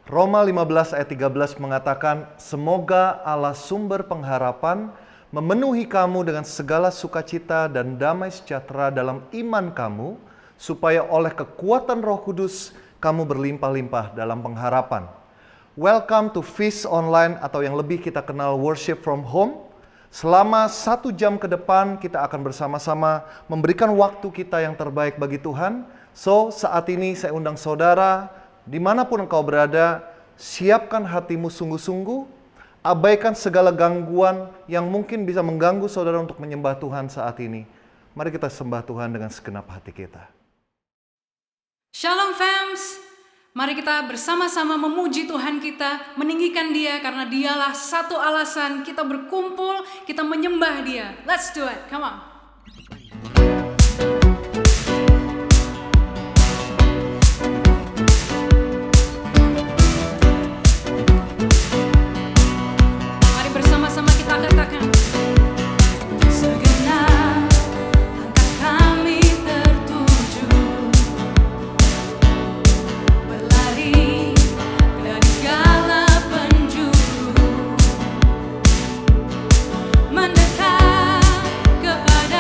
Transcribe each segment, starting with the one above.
Roma 15 ayat 13 mengatakan, semoga Allah sumber pengharapan memenuhi kamu dengan segala sukacita dan damai sejahtera dalam iman kamu, supaya oleh kekuatan Roh Kudus kamu berlimpah-limpah dalam pengharapan. Welcome to Feast Online atau yang lebih kita kenal Worship from Home. Selama 1 jam ke depan kita akan bersama-sama memberikan waktu kita yang terbaik bagi Tuhan. So saat ini saya undang saudara, dimanapun engkau berada, siapkan hatimu sungguh-sungguh, abaikan segala gangguan yang mungkin bisa mengganggu saudara untuk menyembah Tuhan saat ini. Mari kita sembah Tuhan dengan segenap hati kita. Shalom fams, mari kita bersama-sama memuji Tuhan kita, meninggikan Dia karena Dialah satu alasan kita berkumpul, kita menyembah Dia. Let's do it, come on. Mari bersama-sama kita katakan. Mendekat kepada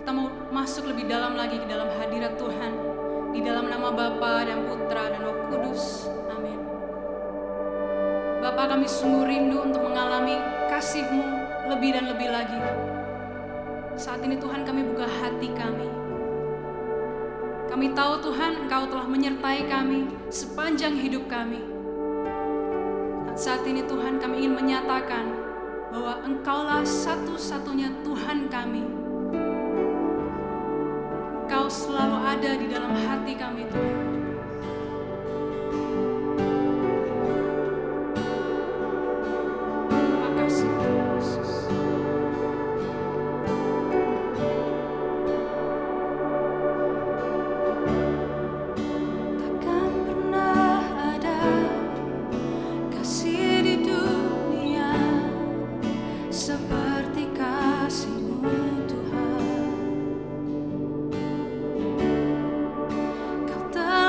kita mau masuk lebih dalam lagi ke dalam hadirat Tuhan. Di dalam nama Bapa dan Putra dan Roh Kudus. Amin. Bapa, kami sungguh rindu untuk mengalami kasih-Mu lebih dan lebih lagi. Saat ini Tuhan, kami buka hati kami. Kami tahu Tuhan, Engkau telah menyertai kami sepanjang hidup kami. Dan saat ini Tuhan, kami ingin menyatakan bahwa Engkaulah satu-satunya Tuhan kami. Engkau selalu ada di dalam hati kami, Tuhan. Terima kasih, Tuhan Yesus. Takkan pernah ada kasih di dunia seperti kasih-Mu, Tuhan. Kau telah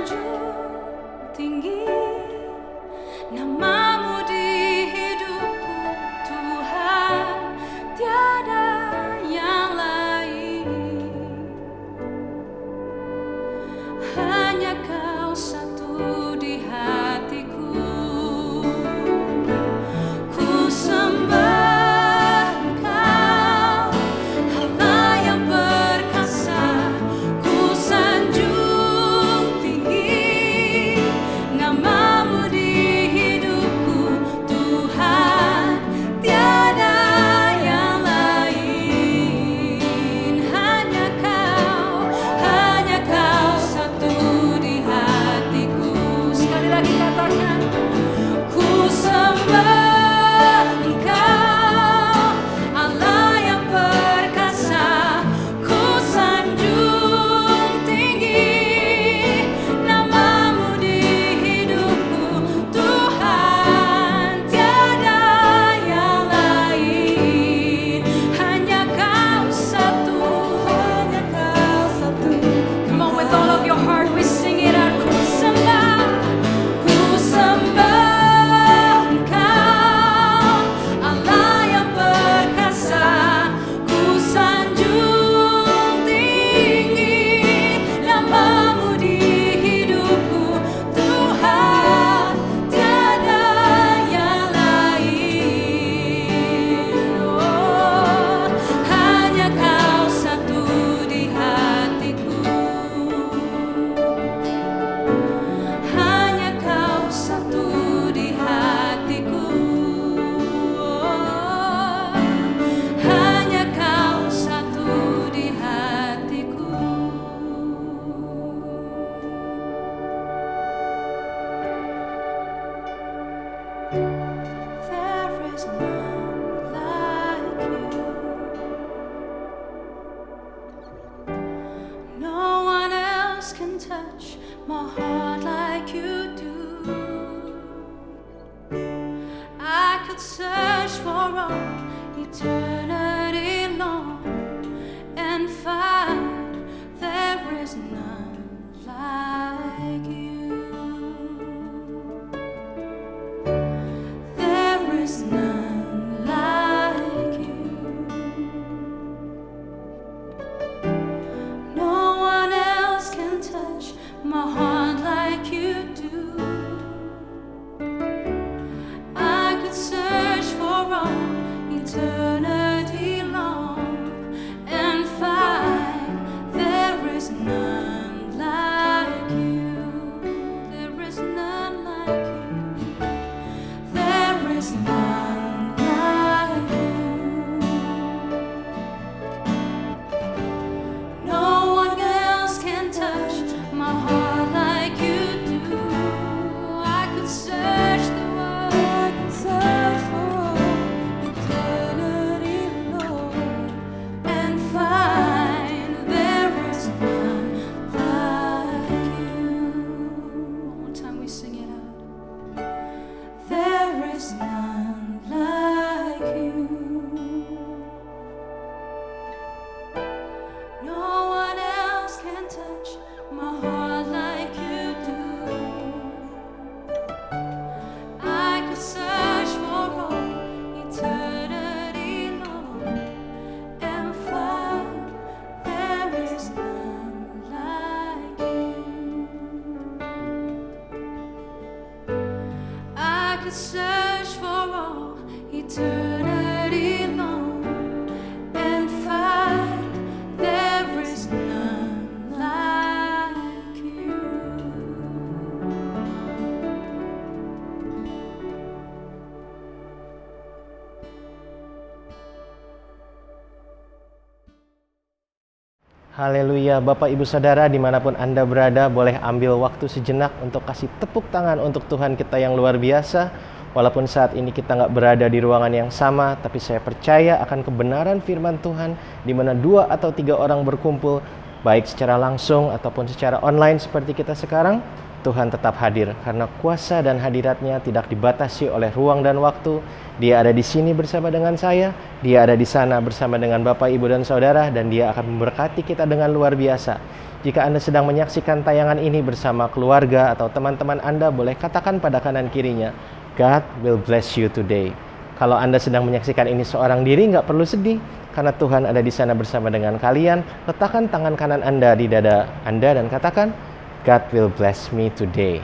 sanjung tinggi, namamu di hidupku Tuhan, tiada yang lain. Hanya Kau satu di hatiku. Ku sembah Kau, Allah yang perkasa. Ku sanjung tinggi, namamu di hidupku Tuhan, tiada yang lain. Hanya Kau satu di hatiku. Sekali lagi katakan, ku sembah Engkau, Allah yang perkasa. Ku sanjung tinggi, namamu di hidupku Tuhan, tiada yang lain. Hanya Kau satu, hanya Kau satu. Come on, with all of your heart we sing it out. Ku sembah Engkau, Allah yang perkasa. Ku sanjung tinggi, namamu di hidupku Tuhan, tiada yang lain. Oh, hanya Kau satu di hatiku. Hanya Kau satu di hatiku. Hanya Kau satu di hatiku. There is none like you. No one else can touch my heart like you do. I could search for all eternity long and find there is none like you. There is none like you. No one else can touch my heart like you do. I could search for all eternity long and find there is none like you. There is none like you. There is none like you. No one else can touch my heart like you do. I could search the world, I could search for all eternity long and find there is none like you. One more time we sing it out. There is none like you. No one else can touch my heart like you do. I could search for all eternity long and find there is none like you. I could search for all eternity long and find there is none like you. Haleluya, Bapak Ibu Saudara dimanapun Anda berada, boleh ambil waktu sejenak untuk kasih tepuk tangan untuk Tuhan kita yang luar biasa. Walaupun saat ini kita nggak berada di ruangan yang sama, tapi saya percaya akan kebenaran firman Tuhan, di mana 2 atau 3 orang berkumpul, baik secara langsung ataupun secara online seperti kita sekarang, Tuhan tetap hadir karena kuasa dan hadiratnya tidak dibatasi oleh ruang dan waktu. Dia ada di sini bersama dengan saya, Dia ada di sana bersama dengan Bapak, Ibu, dan Saudara, dan Dia akan memberkati kita dengan luar biasa. Jika Anda sedang menyaksikan tayangan ini bersama keluarga atau teman-teman Anda, boleh katakan pada kanan kirinya, God will bless you today. Kalau Anda sedang menyaksikan ini seorang diri, nggak perlu sedih, karena Tuhan ada di sana bersama dengan kalian. Letakkan tangan kanan Anda di dada Anda dan katakan, God will bless me today.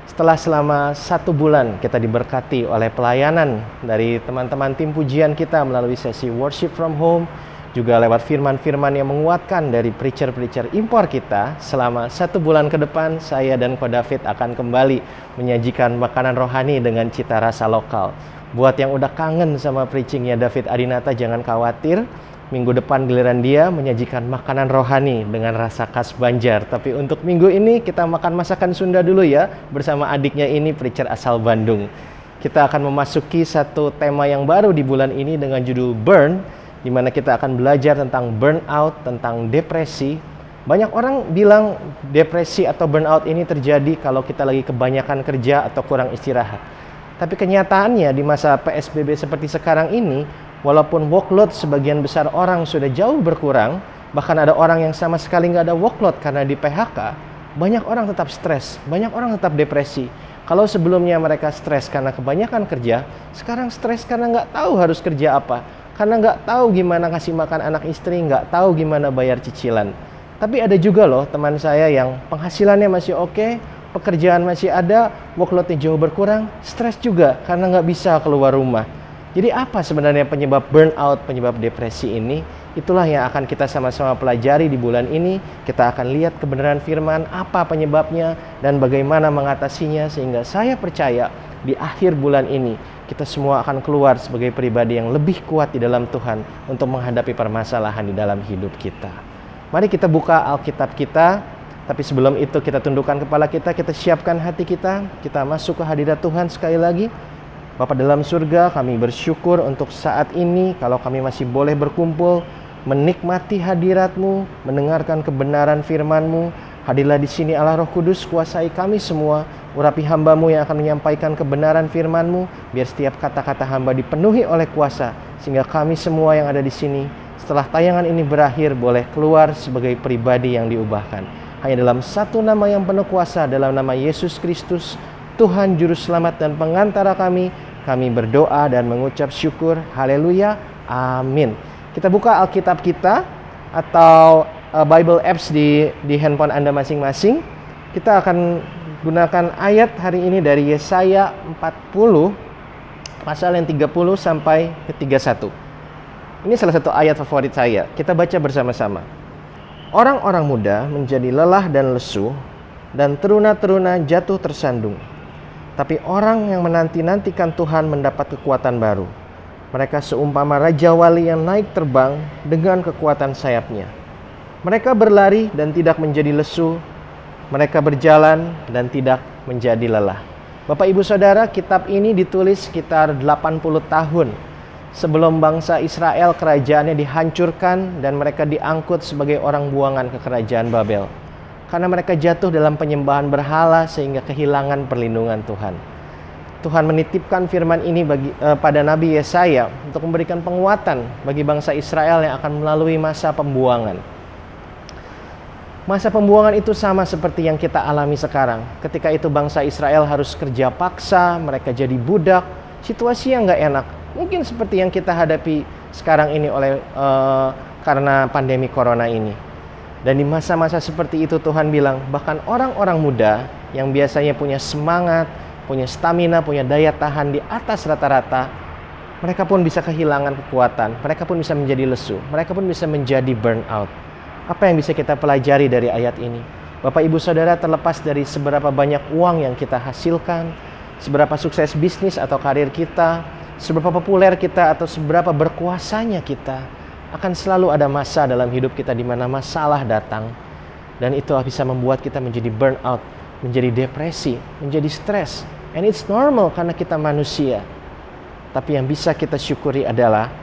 Setelah selama 1 bulan kita diberkati oleh pelayanan dari teman-teman tim pujian kita melalui sesi worship from home, juga lewat firman-firman yang menguatkan dari preacher-preacher impor kita, selama 1 bulan ke depan saya dan Ko David akan kembali menyajikan makanan rohani dengan cita rasa lokal. Buat yang udah kangen sama preachingnya David Adinata, jangan khawatir. Minggu depan giliran dia menyajikan makanan rohani dengan rasa khas Banjar. Tapi untuk minggu ini kita makan masakan Sunda dulu ya, bersama adiknya ini preacher asal Bandung. Kita akan memasuki satu tema yang baru di bulan ini dengan judul Burn, di mana kita akan belajar tentang burnout, tentang depresi. Banyak orang bilang depresi atau burnout ini terjadi kalau kita lagi kebanyakan kerja atau kurang istirahat. Tapi kenyataannya di masa PSBB seperti sekarang ini, walaupun workload sebagian besar orang sudah jauh berkurang, bahkan ada orang yang sama sekali nggak ada workload karena di PHK, banyak orang tetap stres, banyak orang tetap depresi. Kalau sebelumnya mereka stres karena kebanyakan kerja, sekarang stres karena nggak tahu harus kerja apa, karena nggak tahu gimana kasih makan anak istri, nggak tahu gimana bayar cicilan. Tapi ada juga loh teman saya yang penghasilannya masih oke, pekerjaan masih ada, workloadnya jauh berkurang, stres juga karena nggak bisa keluar rumah. Jadi apa sebenarnya penyebab burnout, penyebab depresi ini? Itulah yang akan kita sama-sama pelajari di bulan ini. Kita akan lihat kebenaran firman, apa penyebabnya, dan bagaimana mengatasinya. Sehingga saya percaya di akhir bulan ini, kita semua akan keluar sebagai pribadi yang lebih kuat di dalam Tuhan untuk menghadapi permasalahan di dalam hidup kita. Mari kita buka Alkitab kita. Tapi sebelum itu kita tundukkan kepala kita siapkan hati kita masuk ke hadirat Tuhan sekali lagi. Bapa dalam surga, kami bersyukur untuk saat ini kalau kami masih boleh berkumpul, menikmati hadirat-Mu, mendengarkan kebenaran firman-Mu. Hadirlah di sini Allah Roh Kudus, kuasai kami semua, urapi hamba-Mu yang akan menyampaikan kebenaran firman-Mu, biar setiap kata-kata hamba dipenuhi oleh kuasa, sehingga kami semua yang ada di sini, setelah tayangan ini berakhir, boleh keluar sebagai pribadi yang diubahkan. Hanya dalam satu nama yang penuh kuasa, dalam nama Yesus Kristus, Tuhan Juru Selamat dan Pengantara kami berdoa dan mengucap syukur. Haleluya, amin. Kita buka Alkitab kita atau Bible apps di handphone Anda masing-masing. Kita akan gunakan ayat hari ini dari Yesaya 40, pasal yang 30 sampai ke 31. Ini salah satu ayat favorit saya. Kita baca bersama-sama. Orang-orang muda menjadi lelah dan lesu, dan teruna-teruna jatuh tersandung. Tapi orang yang menanti-nantikan Tuhan mendapat kekuatan baru. Mereka seumpama Raja Wali yang naik terbang dengan kekuatan sayapnya. Mereka berlari dan tidak menjadi lesu. Mereka berjalan dan tidak menjadi lelah. Bapak Ibu Saudara, kitab ini ditulis sekitar 80 tahun sebelum bangsa Israel kerajaannya dihancurkan dan mereka diangkut sebagai orang buangan ke kerajaan Babel. Karena mereka jatuh dalam penyembahan berhala sehingga kehilangan perlindungan Tuhan. Tuhan menitipkan firman ini pada Nabi Yesaya untuk memberikan penguatan bagi bangsa Israel yang akan melalui masa pembuangan. Masa pembuangan itu sama seperti yang kita alami sekarang. Ketika itu bangsa Israel harus kerja paksa, mereka jadi budak, situasi yang nggak enak. Mungkin seperti yang kita hadapi sekarang ini karena pandemi corona ini. Dan di masa-masa seperti itu Tuhan bilang, bahkan orang-orang muda yang biasanya punya semangat, punya stamina, punya daya tahan di atas rata-rata, mereka pun bisa kehilangan kekuatan, mereka pun bisa menjadi lesu, mereka pun bisa menjadi burnout. Apa yang bisa kita pelajari dari ayat ini? Bapak Ibu Saudara, terlepas dari seberapa banyak uang yang kita hasilkan, seberapa sukses bisnis atau karir kita, seberapa populer kita atau seberapa berkuasanya kita, akan selalu ada masa dalam hidup kita di mana masalah datang. Dan itu bisa membuat kita menjadi burnout, menjadi depresi, menjadi stres. And it's normal karena kita manusia. Tapi yang bisa kita syukuri adalah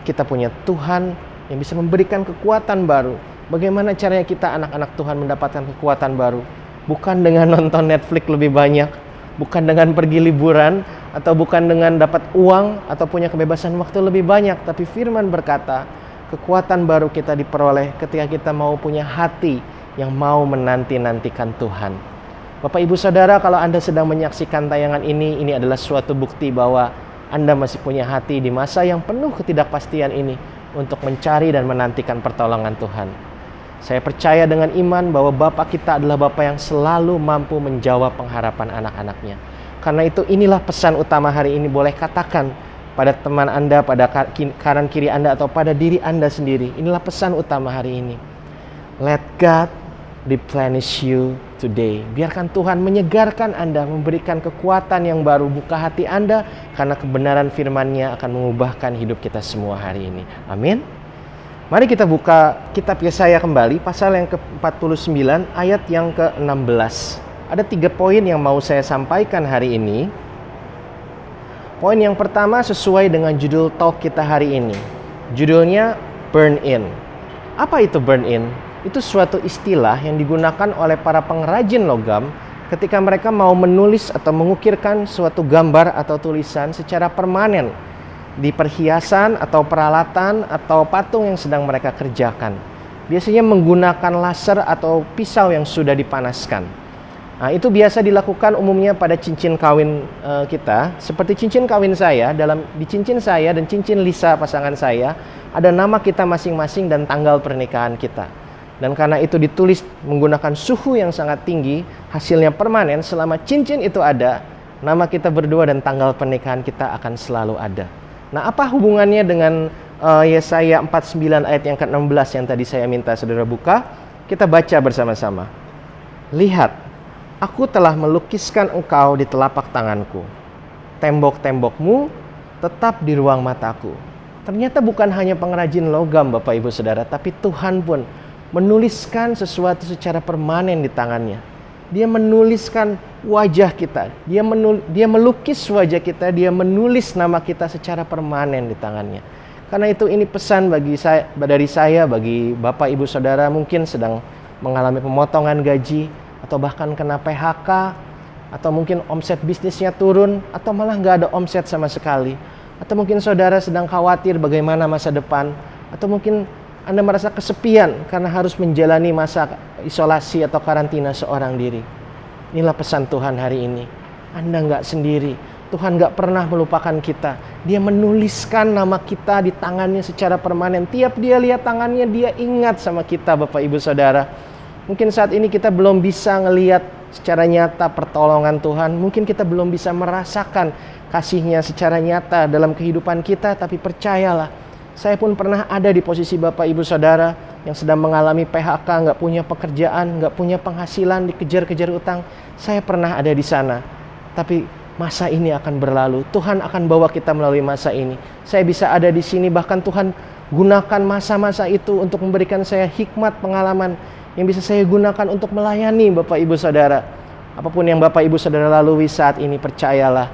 kita punya Tuhan yang bisa memberikan kekuatan baru. Bagaimana caranya kita anak-anak Tuhan mendapatkan kekuatan baru? bukan dengan nonton Netflix lebih banyak, bukan dengan pergi liburan, atau bukan dengan dapat uang atau punya kebebasan waktu lebih banyak, tapi firman berkata, kekuatan baru kita diperoleh ketika kita mau punya hati yang mau menanti-nantikan Tuhan. Bapak Ibu Saudara, kalau Anda sedang menyaksikan tayangan ini adalah suatu bukti bahwa Anda masih punya hati di masa yang penuh ketidakpastian ini untuk mencari dan menantikan pertolongan Tuhan. Saya percaya dengan iman bahwa Bapa kita adalah Bapa yang selalu mampu menjawab pengharapan anak-anaknya. Karena itu inilah pesan utama hari ini. Boleh katakan pada teman Anda, pada kanan kiri Anda, atau pada diri Anda sendiri. Inilah pesan utama hari ini. Let God replenish you today. Biarkan Tuhan menyegarkan Anda, memberikan kekuatan yang baru. Buka hati Anda, karena kebenaran firman-Nya akan mengubahkan hidup kita semua hari ini. Amin. Mari kita buka kitab Yesaya kembali, pasal yang ke-49, ayat yang ke-16. Ada 3 poin yang mau saya sampaikan hari ini. Poin yang pertama sesuai dengan judul talk kita hari ini. Judulnya Burn In. Apa itu burn in? Itu suatu istilah yang digunakan oleh para pengrajin logam ketika mereka mau menulis atau mengukirkan suatu gambar atau tulisan secara permanen di perhiasan atau peralatan atau patung yang sedang mereka kerjakan. Biasanya menggunakan laser atau pisau yang sudah dipanaskan. Nah, itu biasa dilakukan umumnya pada cincin kawin kita. Seperti cincin kawin saya, di cincin saya dan cincin Lisa pasangan saya, ada nama kita masing-masing dan tanggal pernikahan kita. Dan karena itu ditulis menggunakan suhu yang sangat tinggi, hasilnya permanen. Selama cincin itu ada, nama kita berdua dan tanggal pernikahan kita akan selalu ada. Nah, apa hubungannya dengan Yesaya 49 ayat yang ke-16 yang tadi saya minta saudara buka? Kita baca bersama-sama. Lihat, aku telah melukiskan engkau di telapak tanganku. Tembok-tembokmu tetap di ruang mataku. Ternyata bukan hanya pengrajin logam Bapak Ibu Saudara, tapi Tuhan pun menuliskan sesuatu secara permanen di tangannya. Dia menuliskan wajah kita, dia melukis wajah kita, dia menulis nama kita secara permanen di tangannya. Karena itu ini pesan dari saya bagi Bapak Ibu Saudara mungkin sedang mengalami pemotongan gaji, atau bahkan kena PHK, atau mungkin omset bisnisnya turun, atau malah nggak ada omset sama sekali. Atau mungkin saudara sedang khawatir bagaimana masa depan, atau mungkin Anda merasa kesepian karena harus menjalani masa isolasi atau karantina seorang diri. Inilah pesan Tuhan hari ini. Anda nggak sendiri. Tuhan nggak pernah melupakan kita. Dia menuliskan nama kita di tangannya secara permanen. Tiap dia lihat tangannya, dia ingat sama kita Bapak Ibu Saudara. Mungkin saat ini kita belum bisa ngelihat secara nyata pertolongan Tuhan. Mungkin kita belum bisa merasakan kasih-Nya secara nyata dalam kehidupan kita. Tapi percayalah, saya pun pernah ada di posisi Bapak Ibu Saudara yang sedang mengalami PHK, nggak punya pekerjaan, nggak punya penghasilan, dikejar-kejar utang. Saya pernah ada di sana. Tapi masa ini akan berlalu. Tuhan akan bawa kita melalui masa ini. Saya bisa ada di sini, bahkan Tuhan gunakan masa-masa itu untuk memberikan saya hikmat pengalaman yang bisa saya gunakan untuk melayani Bapak Ibu Saudara. Apapun yang Bapak Ibu Saudara lalui saat ini, percayalah,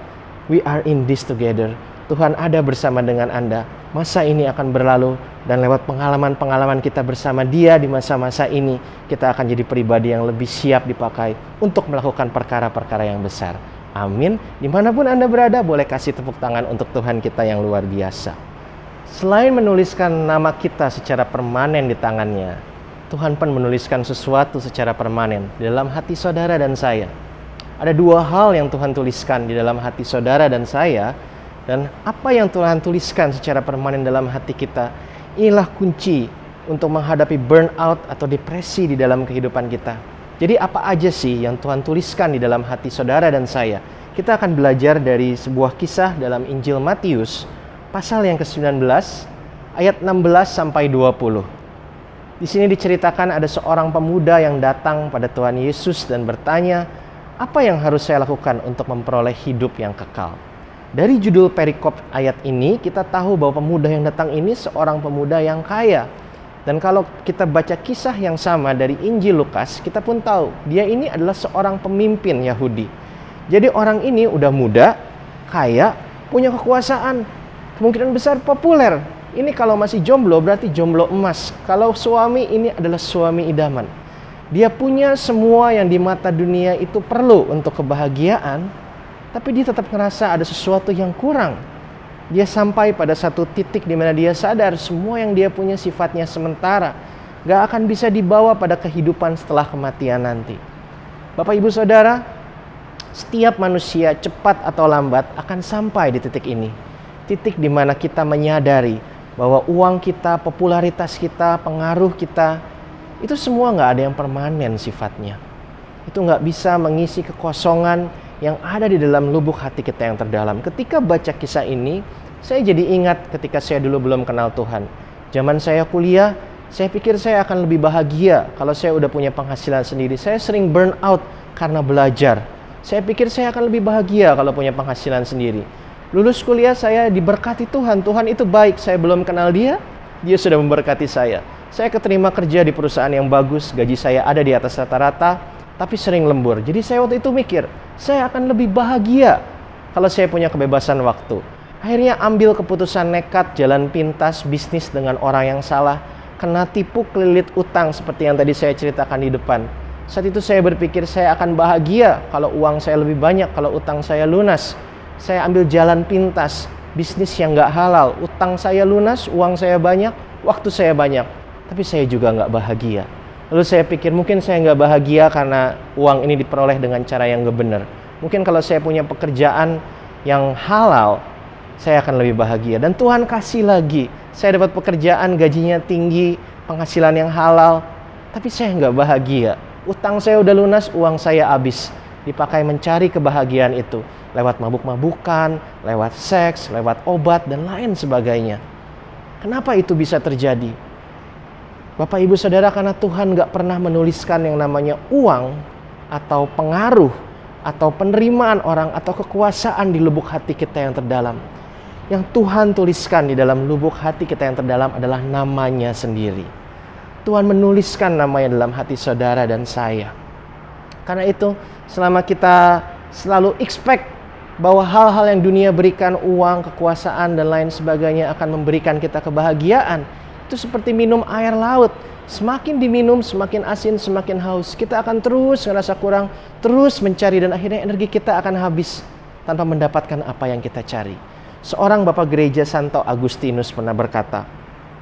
we are in this together. Tuhan ada bersama dengan Anda. Masa ini akan berlalu, dan lewat pengalaman-pengalaman kita bersama Dia di masa-masa ini, kita akan jadi pribadi yang lebih siap dipakai untuk melakukan perkara-perkara yang besar. Amin. Dimanapun Anda berada, boleh kasih tepuk tangan untuk Tuhan kita yang luar biasa. Selain menuliskan nama kita secara permanen di tangannya, Tuhan pun menuliskan sesuatu secara permanen di dalam hati saudara dan saya. Ada 2 hal yang Tuhan tuliskan di dalam hati saudara dan saya. Dan apa yang Tuhan tuliskan secara permanen dalam hati kita, inilah kunci untuk menghadapi burnout atau depresi di dalam kehidupan kita. Jadi apa aja sih yang Tuhan tuliskan di dalam hati saudara dan saya? Kita akan belajar dari sebuah kisah dalam Injil Matius, pasal yang ke-19, ayat 16 sampai 20. Di sini diceritakan ada seorang pemuda yang datang pada Tuhan Yesus dan bertanya, apa yang harus saya lakukan untuk memperoleh hidup yang kekal? Dari judul perikop ayat ini, kita tahu bahwa pemuda yang datang ini seorang pemuda yang kaya. Dan kalau kita baca kisah yang sama dari Injil Lukas, kita pun tahu dia ini adalah seorang pemimpin Yahudi. Jadi orang ini udah muda, kaya, punya kekuasaan, kemungkinan besar populer. Ini kalau masih jomblo berarti jomblo emas. Kalau suami, ini adalah suami idaman. Dia punya semua yang di mata dunia itu perlu untuk kebahagiaan, tapi dia tetap ngerasa ada sesuatu yang kurang. Dia sampai pada satu titik di mana dia sadar semua yang dia punya sifatnya sementara, gak akan bisa dibawa pada kehidupan setelah kematian nanti. Bapak Ibu Saudara, setiap manusia cepat atau lambat akan sampai di titik ini. Titik di mana kita menyadari bahwa uang kita, popularitas kita, pengaruh kita, itu semua gak ada yang permanen sifatnya. Itu gak bisa mengisi kekosongan yang ada di dalam lubuk hati kita yang terdalam. Ketika baca kisah ini, saya jadi ingat ketika saya dulu belum kenal Tuhan. Zaman saya kuliah, saya pikir saya akan lebih bahagia kalau saya udah punya penghasilan sendiri. Saya sering burn out karena belajar. Saya pikir saya akan lebih bahagia kalau punya penghasilan sendiri. Lulus kuliah saya diberkati Tuhan. Tuhan itu baik. Saya belum kenal Dia, Dia sudah memberkati saya. Saya keterima kerja di perusahaan yang bagus, gaji saya ada di atas rata-rata, tapi sering lembur. Jadi saya waktu itu mikir, saya akan lebih bahagia kalau saya punya kebebasan waktu. Akhirnya ambil keputusan nekat, jalan pintas, bisnis dengan orang yang salah, kena tipu kelilit utang seperti yang tadi saya ceritakan di depan. Saat itu saya berpikir saya akan bahagia kalau uang saya lebih banyak, kalau utang saya lunas. Saya ambil jalan pintas, bisnis yang gak halal, utang saya lunas, uang saya banyak, waktu saya banyak. Tapi saya juga gak bahagia. Lalu saya pikir mungkin saya nggak bahagia karena uang ini diperoleh dengan cara yang nggak benar. Mungkin kalau saya punya pekerjaan yang halal, saya akan lebih bahagia. Dan Tuhan kasih lagi, saya dapat pekerjaan gajinya tinggi, penghasilan yang halal, tapi saya nggak bahagia. Utang saya udah lunas, uang saya habis. Dipakai mencari kebahagiaan itu. Lewat mabuk-mabukan, lewat seks, lewat obat, dan lain sebagainya. Kenapa itu bisa terjadi? Bapak Ibu Saudara, karena Tuhan gak pernah menuliskan yang namanya uang atau pengaruh atau penerimaan orang atau kekuasaan di lubuk hati kita yang terdalam. Yang Tuhan tuliskan di dalam lubuk hati kita yang terdalam adalah namanya sendiri. Tuhan menuliskan namanya dalam hati saudara dan saya. Karena itu selama kita selalu expect bahwa hal-hal yang dunia berikan, uang, kekuasaan dan lain sebagainya akan memberikan kita kebahagiaan, itu seperti minum air laut. Semakin diminum, semakin asin, semakin haus. Kita akan terus ngerasa kurang, terus mencari, dan akhirnya energi kita akan habis tanpa mendapatkan apa yang kita cari. Seorang Bapak Gereja Santo Agustinus pernah berkata,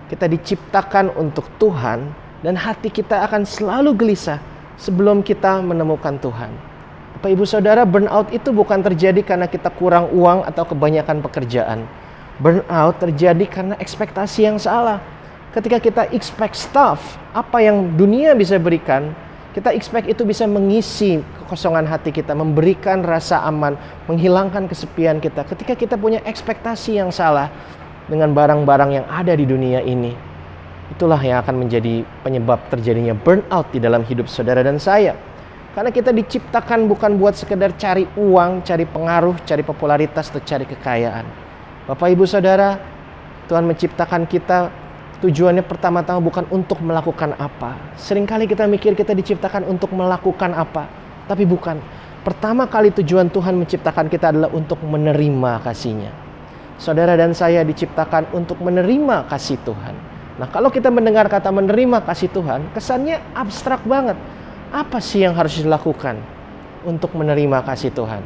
kita diciptakan untuk Tuhan dan hati kita akan selalu gelisah sebelum kita menemukan Tuhan. Bapak Ibu Saudara, burnout itu bukan terjadi karena kita kurang uang atau kebanyakan pekerjaan. Burnout terjadi karena ekspektasi yang salah. Ketika kita expect stuff, apa yang dunia bisa berikan, kita expect itu bisa mengisi kekosongan hati kita, memberikan rasa aman, menghilangkan kesepian kita. Ketika kita punya ekspektasi yang salah dengan barang-barang yang ada di dunia ini, itulah yang akan menjadi penyebab terjadinya burnout di dalam hidup saudara dan saya. Karena kita diciptakan bukan buat sekedar cari uang, cari pengaruh, cari popularitas, atau cari kekayaan. Bapak Ibu Saudara, Tuhan menciptakan kita tujuannya pertama-tama bukan untuk melakukan apa. Seringkali kita mikir kita diciptakan untuk melakukan apa, tapi bukan. Pertama kali tujuan Tuhan menciptakan kita adalah untuk menerima kasih-Nya. Saudara dan saya diciptakan untuk menerima kasih Tuhan. Nah, kalau kita mendengar kata menerima kasih Tuhan, kesannya abstrak banget. Apa sih yang harus dilakukan untuk menerima kasih Tuhan?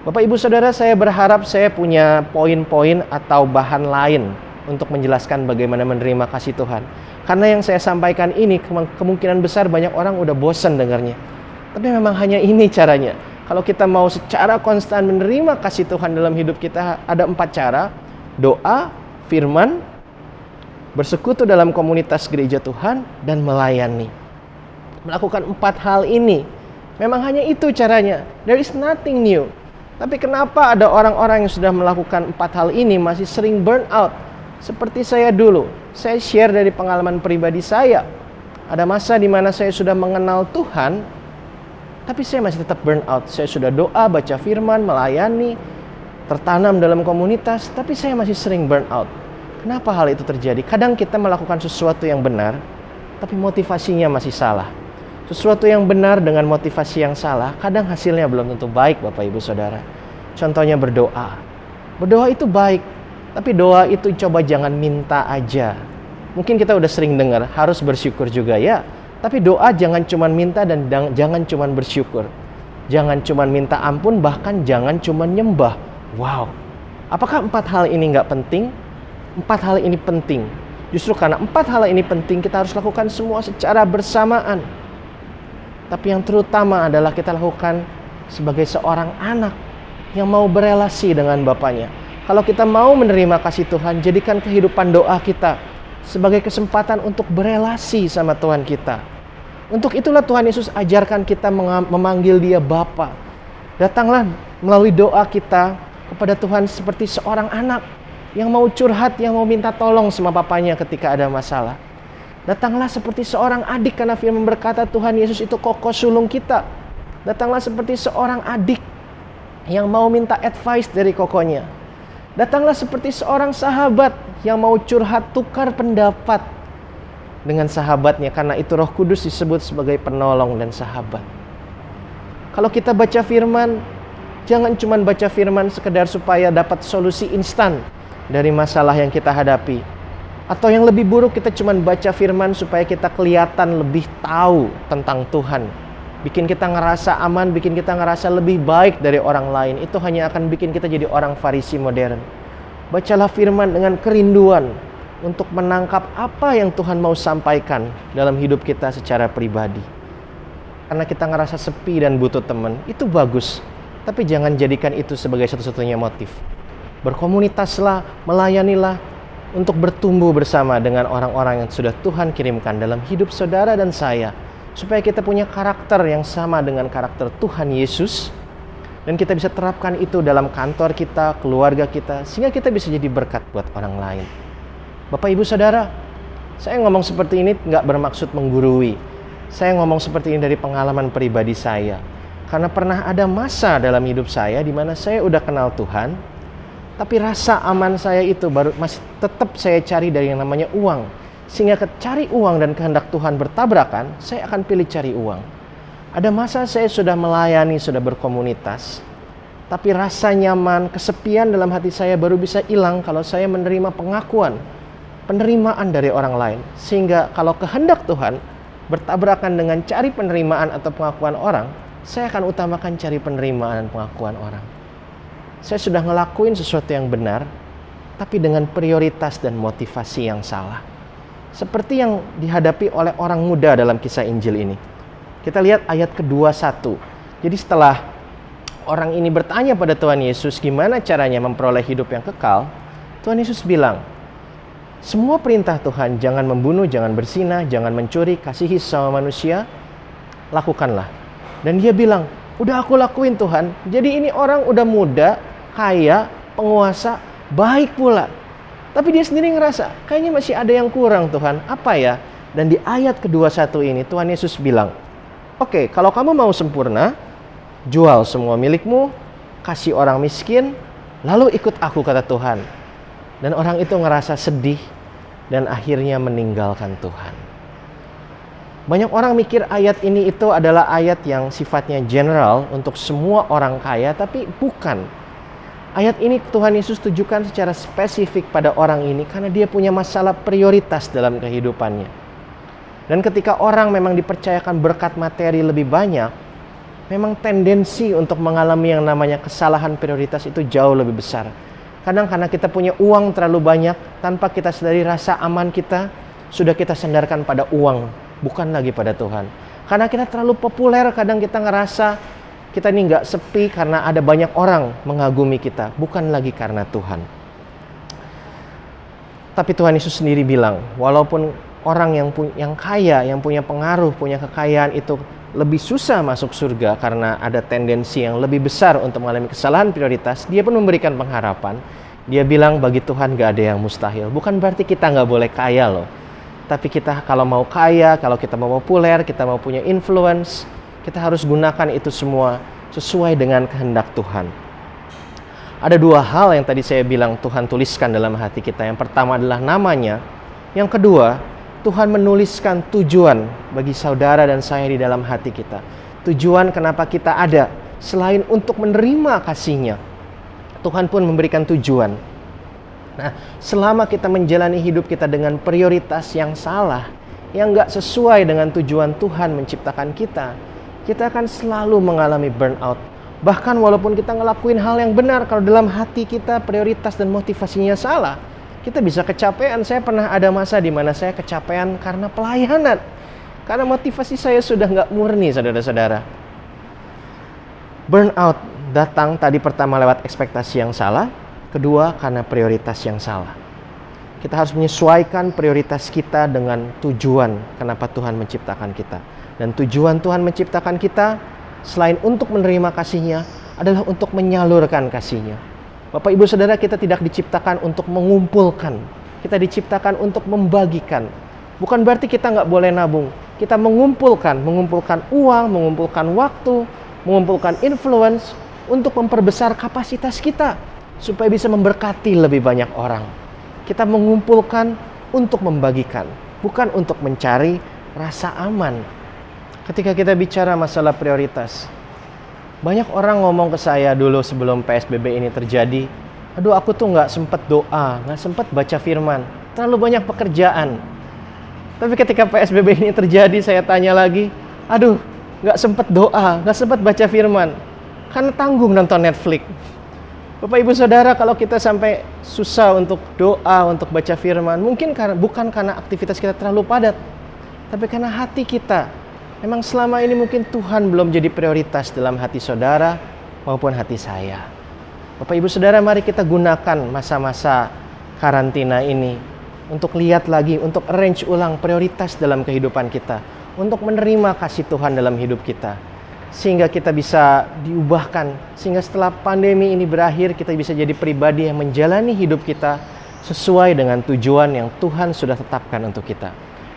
Bapak Ibu Saudara, saya berharap saya punya poin-poin atau bahan lain untuk menjelaskan bagaimana menerima kasih Tuhan. Karena yang saya sampaikan ini kemungkinan besar banyak orang udah bosan dengarnya. Tapi memang hanya ini caranya. Kalau kita mau secara konstan menerima kasih Tuhan dalam hidup kita, ada 4 cara. Doa, firman, bersekutu dalam komunitas gereja Tuhan, dan melayani. Melakukan 4 hal ini. Memang hanya itu caranya. There is nothing new. Tapi kenapa ada orang-orang yang sudah melakukan 4 hal ini masih sering burn out? Seperti saya dulu, saya share dari pengalaman pribadi saya. Ada masa di mana saya sudah mengenal Tuhan, tapi saya masih tetap burn out. Saya sudah doa, baca firman, melayani, tertanam dalam komunitas, tapi saya masih sering burn out. Kenapa hal itu terjadi? Kadang kita melakukan sesuatu yang benar, tapi motivasinya masih salah. Sesuatu yang benar dengan motivasi yang salah, kadang hasilnya belum tentu baik, Bapak Ibu Saudara. Contohnya berdoa. Berdoa itu baik, tapi doa itu coba jangan minta aja. Mungkin kita udah sering dengar, harus bersyukur juga ya. Tapi doa jangan cuman minta dan jangan cuman bersyukur. Jangan cuman minta ampun, bahkan jangan cuman nyembah. Wow, apakah 4 hal ini nggak penting? 4 hal ini penting. Justru karena 4 hal ini penting, kita harus lakukan semua secara bersamaan. Tapi yang terutama adalah kita lakukan sebagai seorang anak yang mau berelasi dengan Bapaknya. Kalau kita mau menerima kasih Tuhan, jadikan kehidupan doa kita sebagai kesempatan untuk berelasi sama Tuhan kita. Untuk itulah Tuhan Yesus ajarkan kita memanggil Dia Bapa. Datanglah melalui doa kita kepada Tuhan seperti seorang anak yang mau curhat, yang mau minta tolong sama papanya ketika ada masalah. Datanglah seperti seorang adik, karena firman berkata Tuhan Yesus itu kokoh sulung kita. Datanglah seperti seorang adik yang mau minta advice dari kokonya. Datanglah seperti seorang sahabat yang mau curhat, tukar pendapat dengan sahabatnya, karena itu Roh Kudus disebut sebagai penolong dan sahabat. Kalau kita baca firman, jangan cuma baca firman sekedar supaya dapat solusi instan dari masalah yang kita hadapi. Atau yang lebih buruk, kita cuma baca firman supaya kita kelihatan lebih tahu tentang Tuhan. Bikin kita ngerasa aman, bikin kita ngerasa lebih baik dari orang lain. Itu hanya akan bikin kita jadi orang Farisi modern. Bacalah firman dengan kerinduan untuk menangkap apa yang Tuhan mau sampaikan dalam hidup kita secara pribadi. Karena kita ngerasa sepi dan butuh teman, itu bagus. Tapi jangan jadikan itu sebagai satu-satunya motif. Berkomunitaslah, melayanilah untuk bertumbuh bersama dengan orang-orang yang sudah Tuhan kirimkan dalam hidup saudara dan saya. Supaya kita punya karakter yang sama dengan karakter Tuhan Yesus. Dan kita bisa terapkan itu dalam kantor kita, keluarga kita, sehingga kita bisa jadi berkat buat orang lain. Bapak Ibu Saudara, saya ngomong seperti ini nggak bermaksud menggurui. Saya ngomong seperti ini dari pengalaman pribadi saya. Karena pernah ada masa dalam hidup saya di mana saya udah kenal Tuhan, tapi rasa aman saya itu masih tetap saya cari dari yang namanya uang. Sehingga cari uang dan kehendak Tuhan bertabrakan, saya akan pilih cari uang. Ada masa saya sudah melayani, sudah berkomunitas, tapi rasa nyaman, kesepian dalam hati saya baru bisa hilang kalau saya menerima pengakuan, penerimaan dari orang lain. Sehingga kalau kehendak Tuhan bertabrakan dengan cari penerimaan atau pengakuan orang, saya akan utamakan cari penerimaan dan pengakuan orang. Saya sudah ngelakuin sesuatu yang benar, tapi dengan prioritas dan motivasi yang salah. Seperti yang dihadapi oleh orang muda dalam kisah Injil ini. Kita lihat ayat ke-21. Jadi setelah orang ini bertanya pada Tuhan Yesus gimana caranya memperoleh hidup yang kekal, Tuhan Yesus bilang, semua perintah Tuhan, jangan membunuh, jangan berzinah, jangan mencuri, kasihi sama manusia, lakukanlah. Dan dia bilang, udah aku lakuin Tuhan. Jadi ini orang udah muda, kaya, penguasa, baik pula. Tapi dia sendiri ngerasa, kayaknya masih ada yang kurang Tuhan. Apa ya? Dan di ayat ke-21 ini Tuhan Yesus bilang, oke, kalau kamu mau sempurna, jual semua milikmu, kasih orang miskin, lalu ikut aku, kata Tuhan. Dan orang itu ngerasa sedih dan akhirnya meninggalkan Tuhan. Banyak orang mikir ayat ini itu adalah ayat yang sifatnya general untuk semua orang kaya, tapi bukan. Ayat ini Tuhan Yesus tujukan secara spesifik pada orang ini karena dia punya masalah prioritas dalam kehidupannya. Dan ketika orang memang dipercayakan berkat materi lebih banyak, memang tendensi untuk mengalami yang namanya kesalahan prioritas itu jauh lebih besar. Kadang karena kita punya uang terlalu banyak, tanpa kita sadari rasa aman kita sudah kita sandarkan pada uang, bukan lagi pada Tuhan. Karena kita terlalu populer, kadang kita ngerasa kita ini nggak sepi karena ada banyak orang mengagumi kita, bukan lagi karena Tuhan. Tapi Tuhan Yesus sendiri bilang, walaupun orang yang kaya, yang punya pengaruh, punya kekayaan itu lebih susah masuk surga karena ada tendensi yang lebih besar untuk mengalami kesalahan prioritas, dia pun memberikan pengharapan. Dia bilang bagi Tuhan nggak ada yang mustahil. Bukan berarti kita nggak boleh kaya loh. Tapi kita kalau mau kaya, kalau kita mau populer, kita mau punya influence, kita harus gunakan itu semua sesuai dengan kehendak Tuhan. Ada 2 hal yang tadi saya bilang Tuhan tuliskan dalam hati kita. Yang pertama adalah namanya. Yang kedua, Tuhan menuliskan tujuan bagi saudara dan saya di dalam hati kita. Tujuan kenapa kita ada, selain untuk menerima kasih-Nya, Tuhan pun memberikan tujuan. Nah, selama kita menjalani hidup kita dengan prioritas yang salah, yang nggak sesuai dengan tujuan Tuhan menciptakan kita, kita akan selalu mengalami burnout. Bahkan walaupun kita ngelakuin hal yang benar, kalau dalam hati kita prioritas dan motivasinya salah, kita bisa kecapean. Saya pernah ada masa di mana saya kecapean karena pelayanan. Karena motivasi saya sudah nggak murni, saudara-saudara. Burnout datang tadi pertama lewat ekspektasi yang salah, kedua karena prioritas yang salah. Kita harus menyesuaikan prioritas kita dengan tujuan kenapa Tuhan menciptakan kita. Dan tujuan Tuhan menciptakan kita selain untuk menerima kasih-Nya adalah untuk menyalurkan kasih-Nya. Bapak Ibu Saudara, kita tidak diciptakan untuk mengumpulkan. Kita diciptakan untuk membagikan. Bukan berarti kita nggak boleh nabung. Kita mengumpulkan uang, mengumpulkan waktu, mengumpulkan influence untuk memperbesar kapasitas kita supaya bisa memberkati lebih banyak orang. Kita mengumpulkan untuk membagikan, bukan untuk mencari rasa aman. Ketika kita bicara masalah prioritas, banyak orang ngomong ke saya dulu sebelum PSBB ini terjadi, aduh aku tuh nggak sempet doa, nggak sempet baca firman, terlalu banyak pekerjaan. Tapi ketika PSBB ini terjadi, saya tanya lagi, aduh nggak sempet doa, nggak sempet baca firman, karena tanggung nonton Netflix. Bapak Ibu Saudara, kalau kita sampai susah untuk doa, untuk baca firman, mungkin bukan karena aktivitas kita terlalu padat, tapi karena hati kita. Memang selama ini mungkin Tuhan belum jadi prioritas dalam hati saudara maupun hati saya. Bapak Ibu Saudara, mari kita gunakan masa-masa karantina ini untuk lihat lagi, untuk arrange ulang prioritas dalam kehidupan kita, untuk menerima kasih Tuhan dalam hidup kita, sehingga kita bisa diubahkan, sehingga setelah pandemi ini berakhir, kita bisa jadi pribadi yang menjalani hidup kita sesuai dengan tujuan yang Tuhan sudah tetapkan untuk kita.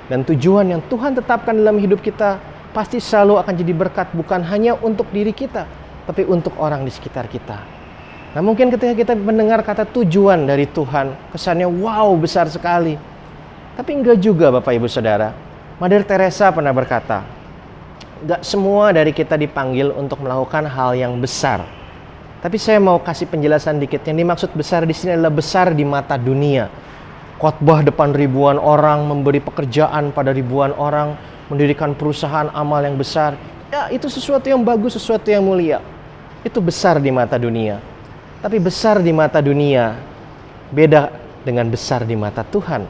Dan tujuan yang Tuhan tetapkan dalam hidup kita pasti selalu akan jadi berkat, bukan hanya untuk diri kita, tapi untuk orang di sekitar kita. Nah, mungkin ketika kita mendengar kata tujuan dari Tuhan, kesannya wow, besar sekali. Tapi enggak juga, Bapak Ibu Saudara. Mother Teresa pernah berkata, enggak semua dari kita dipanggil untuk melakukan hal yang besar. Tapi saya mau kasih penjelasan dikit. Yang dimaksud besar di sini adalah besar di mata dunia. Khotbah depan ribuan orang, memberi pekerjaan pada ribuan orang, mendirikan perusahaan amal yang besar. Ya, itu sesuatu yang bagus, sesuatu yang mulia. Itu besar di mata dunia. Tapi besar di mata dunia beda dengan besar di mata Tuhan.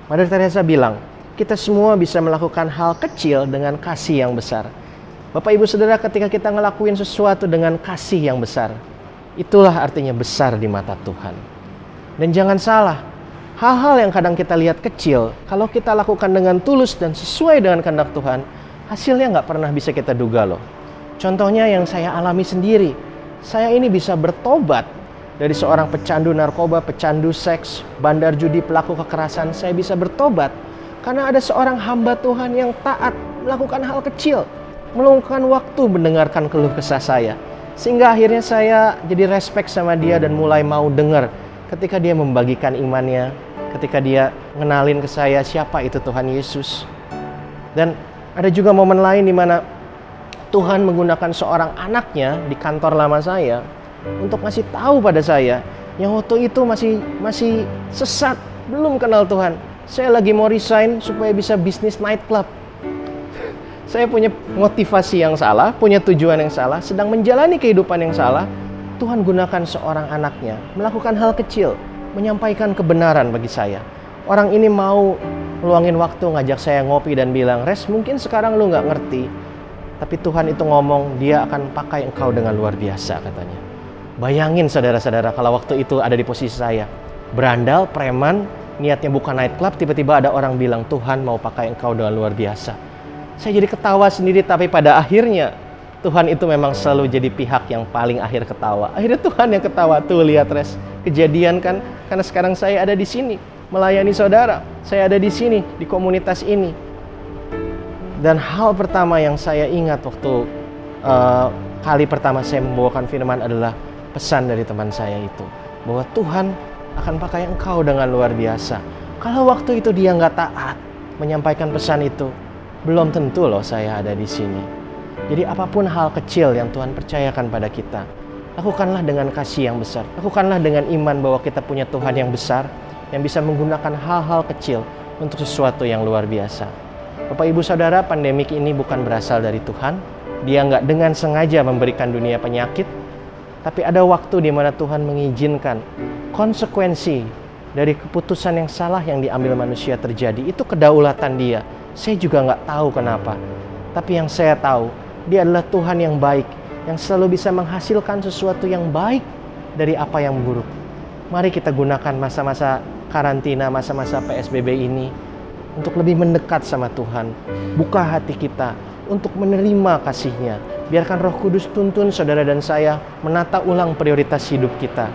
Mother Teresa bilang, kita semua bisa melakukan hal kecil dengan kasih yang besar. Bapak Ibu Saudara, ketika kita ngelakuin sesuatu dengan kasih yang besar, itulah artinya besar di mata Tuhan. Dan jangan salah, hal-hal yang kadang kita lihat kecil, kalau kita lakukan dengan tulus dan sesuai dengan kehendak Tuhan, hasilnya nggak pernah bisa kita duga loh. Contohnya yang saya alami sendiri, saya ini bisa bertobat. Dari seorang pecandu narkoba, pecandu seks, bandar judi, pelaku kekerasan, saya bisa bertobat karena ada seorang hamba Tuhan yang taat melakukan hal kecil, meluangkan waktu mendengarkan keluh kesah saya, sehingga akhirnya saya jadi respect sama dia dan mulai mau dengar ketika dia membagikan imannya, ketika dia ngenalin ke saya siapa itu Tuhan Yesus. Dan ada juga momen lain di mana Tuhan menggunakan seorang anaknya di kantor lama saya untuk ngasih tahu pada saya yang waktu itu masih sesat, belum kenal Tuhan. Saya lagi mau resign supaya bisa bisnis nightclub. Saya punya motivasi yang salah, punya tujuan yang salah, sedang menjalani kehidupan yang salah. Tuhan gunakan seorang anaknya melakukan hal kecil, menyampaikan kebenaran bagi saya. Orang ini mau luangin waktu ngajak saya ngopi dan bilang, "Res, mungkin sekarang lu nggak ngerti, tapi Tuhan itu ngomong dia akan pakai engkau dengan luar biasa," katanya. Bayangin saudara-saudara kalau waktu itu ada di posisi saya. Berandal, preman, niatnya bukan nightclub, tiba-tiba ada orang bilang, "Tuhan mau pakai engkau dengan luar biasa." Saya jadi ketawa sendiri, tapi pada akhirnya Tuhan itu memang selalu jadi pihak yang paling akhir ketawa. Akhirnya Tuhan yang ketawa. Tuh lihat Res, kejadian kan? Karena sekarang saya ada di sini melayani saudara. Saya ada di sini di komunitas ini. Dan hal pertama yang saya ingat waktu kali pertama saya membawakan firman adalah pesan dari teman saya itu, bahwa Tuhan akan pakai engkau dengan luar biasa. Kalau waktu itu dia nggak taat menyampaikan pesan itu, belum tentu loh saya ada di sini. Jadi apapun hal kecil yang Tuhan percayakan pada kita, lakukanlah dengan kasih yang besar. Lakukanlah dengan iman bahwa kita punya Tuhan yang besar, yang bisa menggunakan hal-hal kecil untuk sesuatu yang luar biasa. Bapak Ibu Saudara, pandemik ini bukan berasal dari Tuhan. Dia nggak dengan sengaja memberikan dunia penyakit, tapi ada waktu di mana Tuhan mengizinkan konsekuensi dari keputusan yang salah yang diambil manusia terjadi. Itu kedaulatan Dia. Saya juga nggak tahu kenapa. Tapi yang saya tahu, Dia adalah Tuhan yang baik, yang selalu bisa menghasilkan sesuatu yang baik dari apa yang buruk. Mari kita gunakan masa-masa karantina, masa-masa PSBB ini untuk lebih mendekat sama Tuhan. Buka hati kita untuk menerima kasih-Nya. Biarkan Roh Kudus tuntun saudara dan saya menata ulang prioritas hidup kita.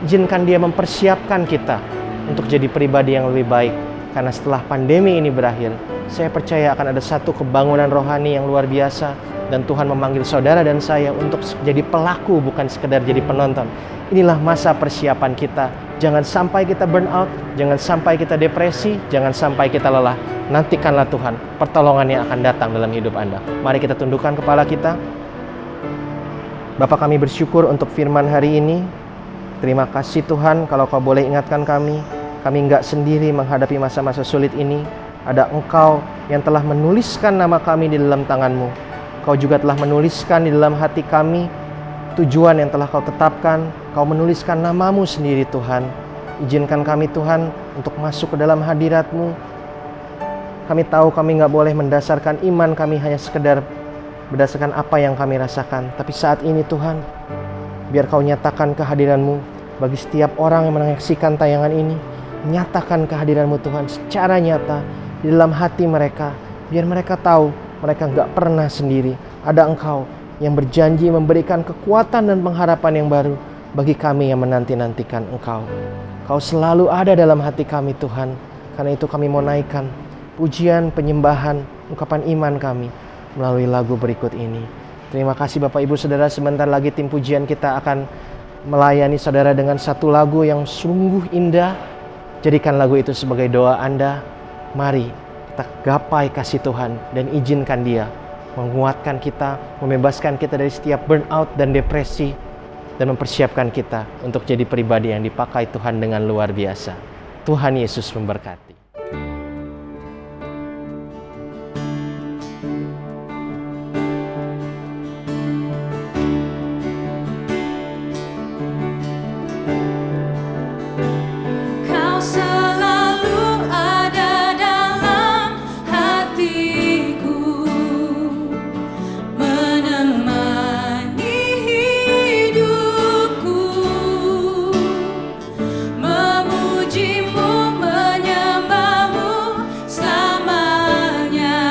Izinkan Dia mempersiapkan kita untuk jadi pribadi yang lebih baik. Karena setelah pandemi ini berakhir, saya percaya akan ada satu kebangunan rohani yang luar biasa. Dan Tuhan memanggil saudara dan saya untuk jadi pelaku, bukan sekedar jadi penonton. Inilah masa persiapan kita. Jangan sampai kita burn out, jangan sampai kita depresi, jangan sampai kita lelah. Nantikanlah Tuhan, pertolongan yang akan datang dalam hidup Anda. Mari kita tundukkan kepala kita. Bapa, kami bersyukur untuk firman hari ini. Terima kasih Tuhan, kalau Kau boleh ingatkan kami nggak sendiri menghadapi masa-masa sulit ini. Ada Engkau yang telah menuliskan nama kami di dalam tangan-Mu. Kau juga telah menuliskan di dalam hati kami tujuan yang telah Kau tetapkan. Kau menuliskan nama-Mu sendiri Tuhan. Izinkan kami Tuhan untuk masuk ke dalam hadirat-Mu. Kami tahu kami nggak boleh mendasarkan iman kami hanya sekedar berdasarkan apa yang kami rasakan. Tapi saat ini Tuhan, biar Kau nyatakan kehadiran-Mu bagi setiap orang yang menyaksikan tayangan ini. Nyatakan kehadiran-Mu Tuhan secara nyata di dalam hati mereka. Biar mereka tahu mereka nggak pernah sendiri. Ada Engkau yang berjanji memberikan kekuatan dan pengharapan yang baru bagi kami yang menanti-nantikan Engkau. Kau selalu ada dalam hati kami Tuhan. Karena itu kami mau naikkan pujian, penyembahan, ungkapan iman kami melalui lagu berikut ini. Terima kasih Bapak Ibu Saudara. Sebentar lagi tim pujian kita akan melayani saudara dengan satu lagu yang sungguh indah. Jadikan lagu itu sebagai doa Anda. Mari kita gapai kasih Tuhan dan izinkan Dia menguatkan kita, membebaskan kita dari setiap burnout dan depresi, dan mempersiapkan kita untuk jadi pribadi yang dipakai Tuhan dengan luar biasa. Tuhan Yesus memberkati. Kau selalu ada dalam hatiku, menemani hidupku, memujimu, menyembahmu selamanya.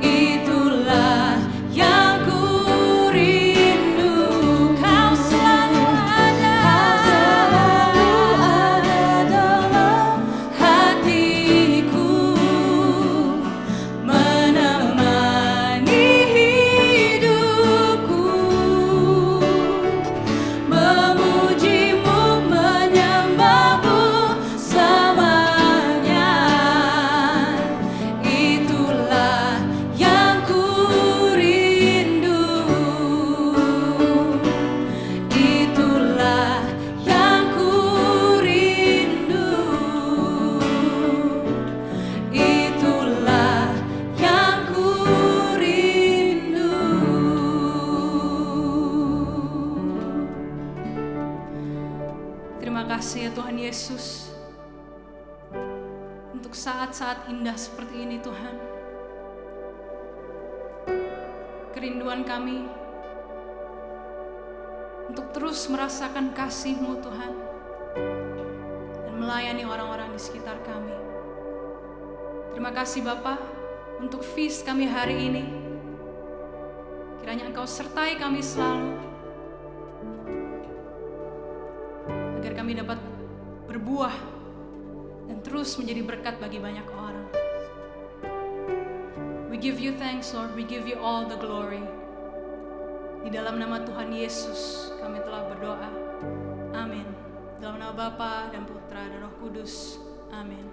Itulah yang ku rindu. Kau selalu ada dalam hatiku, menemani hidupku, memujimu, menyembahmu selamanya. Itulah yang ku rindu. Itulah yang ku rindu. Itulah yang ku rindu. Terima kasih ya Tuhan Yesus, untuk saat-saat indah seperti ini Tuhan. Kerinduan kami untuk terus merasakan kasih-Mu Tuhan, dan melayani orang-orang di sekitar kami. Terima kasih Bapa untuk feast kami hari ini. Kiranya Engkau sertai kami selalu, agar kami dapat berbuah dan terus menjadi berkat bagi banyak orang. We give you thanks Lord, we give you all the glory. Di dalam nama Tuhan Yesus kami telah berdoa. Amin. Dalam nama Bapa dan Putra dan Roh Kudus. Amin.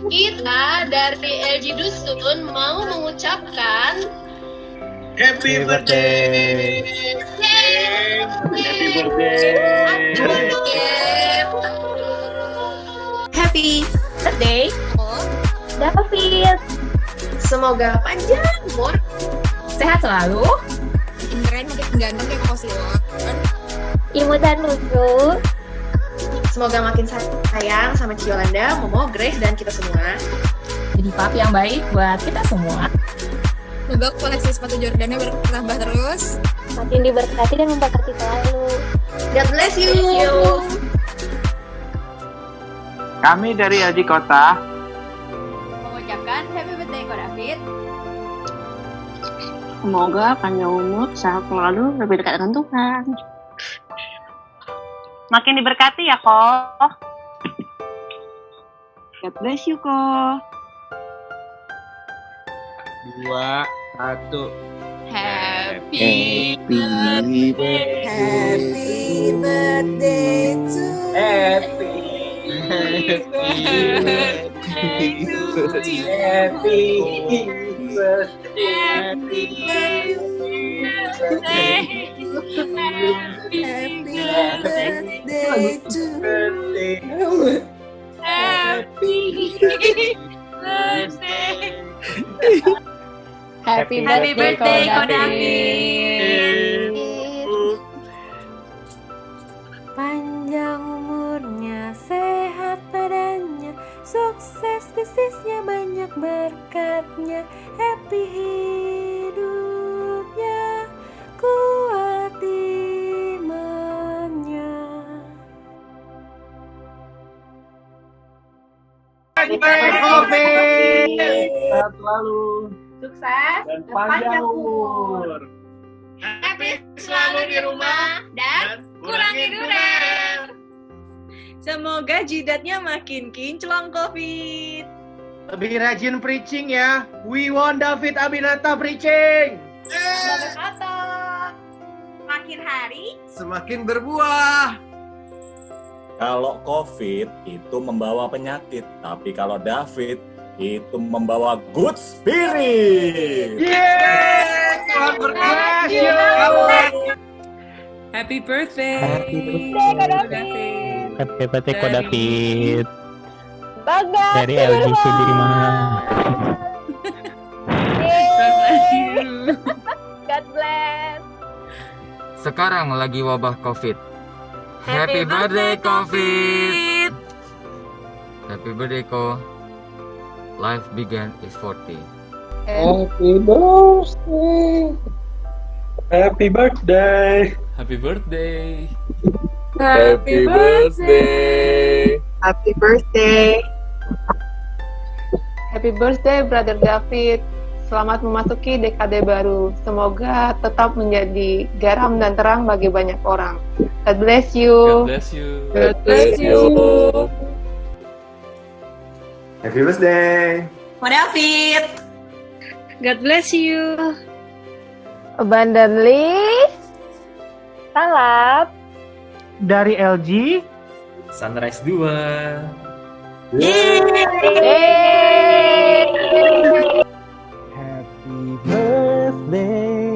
Kita dari LG Dusun mau mengucapkan Happy birthday. Happy birthday. Happy birthday, David. Semoga panjang umur, sehat selalu, Keren makin ganteng kayak Koko Silon. imut dan lucu. Semoga makin sayang sama Ciolanda, Momo, Grace, dan kita semua. Jadi papi yang baik buat kita semua. Semoga koleksi sepatu Jordannya bertambah terus. Makin diberkati dan memberkati selalu. God bless you. Kami dari LG Kota Mengucapkan happy birthday Ko David. Semoga panjang umur, sehat selalu, lebih dekat dengan Tuhan. Makin diberkati ya, Ko. God bless you, Ko. 2, 1. Happy birthday. Happy birthday to Happy birthday to Happy birthday Ko David. Panjang umurnya, sehat badannya, sukses bisnisnya, banyak berkatnya. Happy hidupnya, kuat imannya. Sehat selalu Sukses dan panjang umur. Happy selalu di rumah dan kurangi durian. Semoga jidatnya makin kinclong COVID. Lebih rajin preaching ya. We want David Aminata preaching. Kata makin hari Semakin berbuah. Kalau COVID itu membawa penyakit, tapi kalau David itu membawa good spirit. Yeay! Tuhan berkati. Happy birthday. Happy birthday Ko David. Bangga. Dari LG Sudirman. God bless you. God bless. Sekarang lagi wabah COVID. Happy birthday COVID. Happy birthday Ko. Life began is 40. Happy birthday. Happy birthday. Happy birthday. Happy birthday. Happy birthday. Happy birthday, Brother David. Selamat memasuki dekade baru. Semoga tetap menjadi garam dan terang bagi banyak orang. God bless you. bless you. God bless you. Happy birthday. Ko David. God bless you. Abundantly. Salam. Dari LG. Sunrise 2. Happy birthday.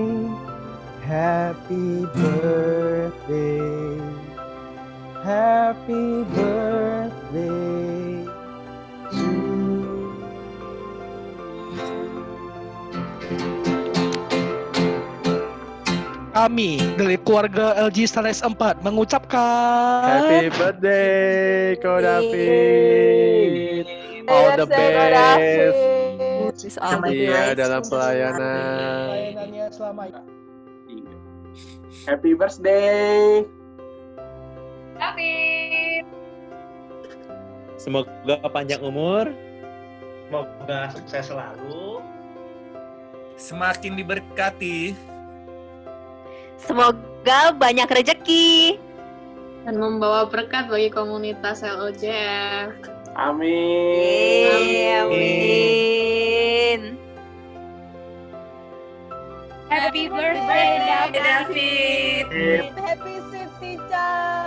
Happy birthday. Happy birthday. Kami dari keluarga LG Sunrise 4 mengucapkan Happy birthday Ko David. All the best. Iya dalam pelayanan. pelayanannya selama Happy birthday. David. Semoga panjang umur, Semoga sukses selalu. semakin diberkati. Semoga banyak rezeki. Dan membawa berkat bagi komunitas LOJF. Amin. Amin. Happy birthday David. Happy 6th teacher.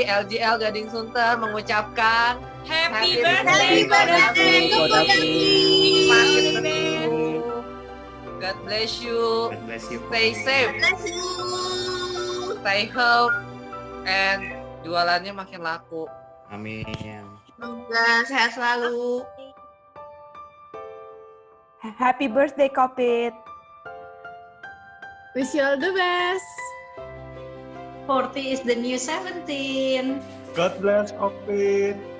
LGL Gading Sunter mengucapkan Happy birthday birthday, God bless you. God bless you. Stay safe. Stay healthy. And jualannya makin laku. Amin. Semoga sehat selalu. Happy birthday, Kopit. Wish you all the best. 40 is the new 17. God bless Kopit.